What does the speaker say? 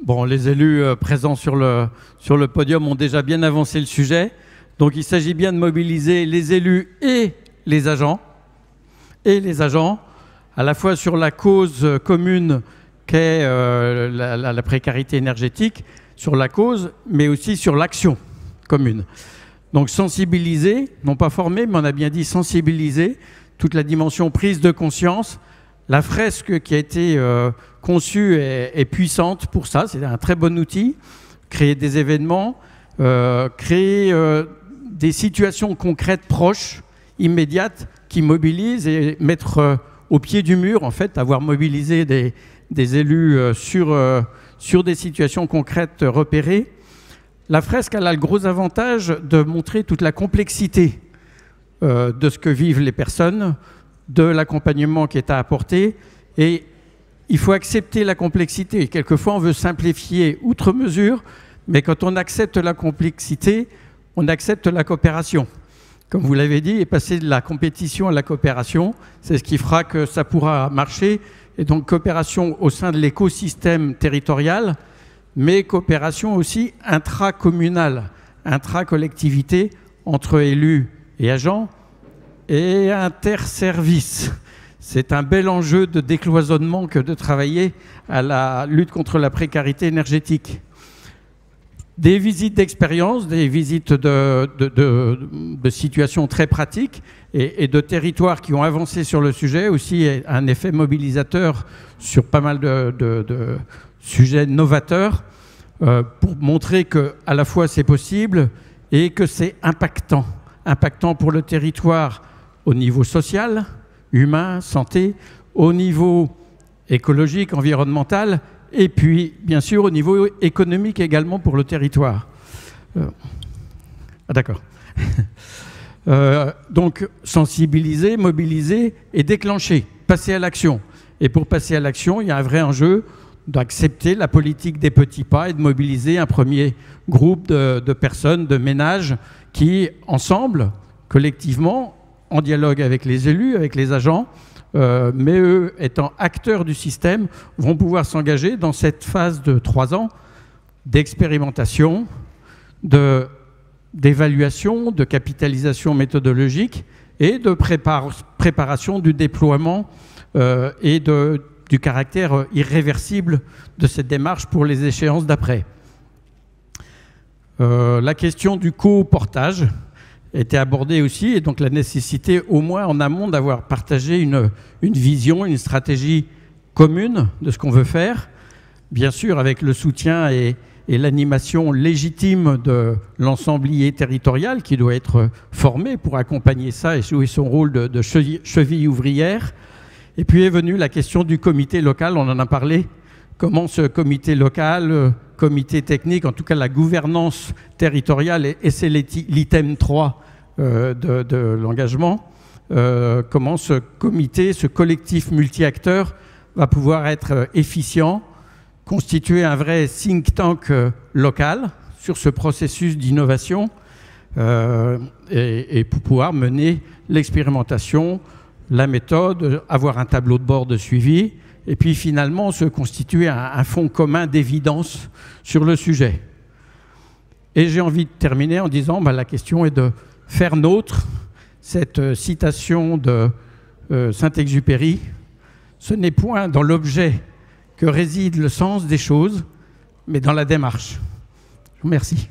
Bon, les élus présents sur le podium ont déjà bien avancé le sujet. Donc il s'agit bien de mobiliser les élus et les agents, à la fois sur la cause commune qu'est la précarité énergétique, sur la cause, mais aussi sur l'action commune. Donc sensibiliser, non pas former, mais on a bien dit sensibiliser, toute la dimension prise de conscience. La fresque qui a été conçue est puissante pour ça, c'est un très bon outil. Créer des événements, créer des situations concrètes proches, immédiates, qui mobilisent et mettre au pied du mur, en fait, avoir mobilisé des élus sur des situations concrètes repérées. La fresque, elle a le gros avantage de montrer toute la complexité de ce que vivent les personnes, de l'accompagnement qui est à apporter. Et il faut accepter la complexité. Quelquefois, on veut simplifier outre mesure, mais quand on accepte la complexité, on accepte la coopération. Comme vous l'avez dit, et passer de la compétition à la coopération, c'est ce qui fera que ça pourra marcher. Et donc coopération au sein de l'écosystème territorial, mais coopération aussi intracommunale, intracollectivité entre élus et agents et interservices. C'est un bel enjeu de décloisonnement que de travailler à la lutte contre la précarité énergétique. Des visites d'expérience, des visites de situations très pratiques et de territoires qui ont avancé sur le sujet, aussi un effet mobilisateur sur pas mal de sujets novateurs pour montrer qu'à la fois c'est possible et que c'est impactant. Impactant pour le territoire au niveau social, humain, santé, au niveau écologique, environnemental, et puis, bien sûr, au niveau économique également pour le territoire. D'accord. Donc, sensibiliser, mobiliser et déclencher, passer à l'action. Et pour passer à l'action, il y a un vrai enjeu d'accepter la politique des petits pas et de mobiliser un premier groupe de personnes, de ménages qui, ensemble, collectivement, en dialogue avec les élus, avec les agents, mais eux, étant acteurs du système, vont pouvoir s'engager dans cette phase de 3 ans d'expérimentation, d'évaluation, de capitalisation méthodologique et de préparation du déploiement et du caractère irréversible de cette démarche pour les échéances d'après. La question du coportage était abordée aussi, et donc la nécessité, au moins en amont, d'avoir partagé une vision, une stratégie commune de ce qu'on veut faire, bien sûr avec le soutien et l'animation légitime de l'ensemblier territorial qui doit être formé pour accompagner ça et jouer son rôle de cheville ouvrière. Et puis est venue la question du comité local, on en a parlé, comment ce comité local, comité technique, en tout cas la gouvernance territoriale, et c'est l'item 3 de l'engagement, comment ce comité, ce collectif multi-acteurs va pouvoir être efficient, constituer un vrai think tank local sur ce processus d'innovation et pour pouvoir mener l'expérimentation, la méthode, avoir un tableau de bord de suivi et puis finalement se constituer un fonds commun d'évidence sur le sujet. Et j'ai envie de terminer en disant la question est de faire nôtre cette citation de Saint-Exupéry. Ce n'est point dans l'objet que réside le sens des choses, mais dans la démarche. Je vous remercie.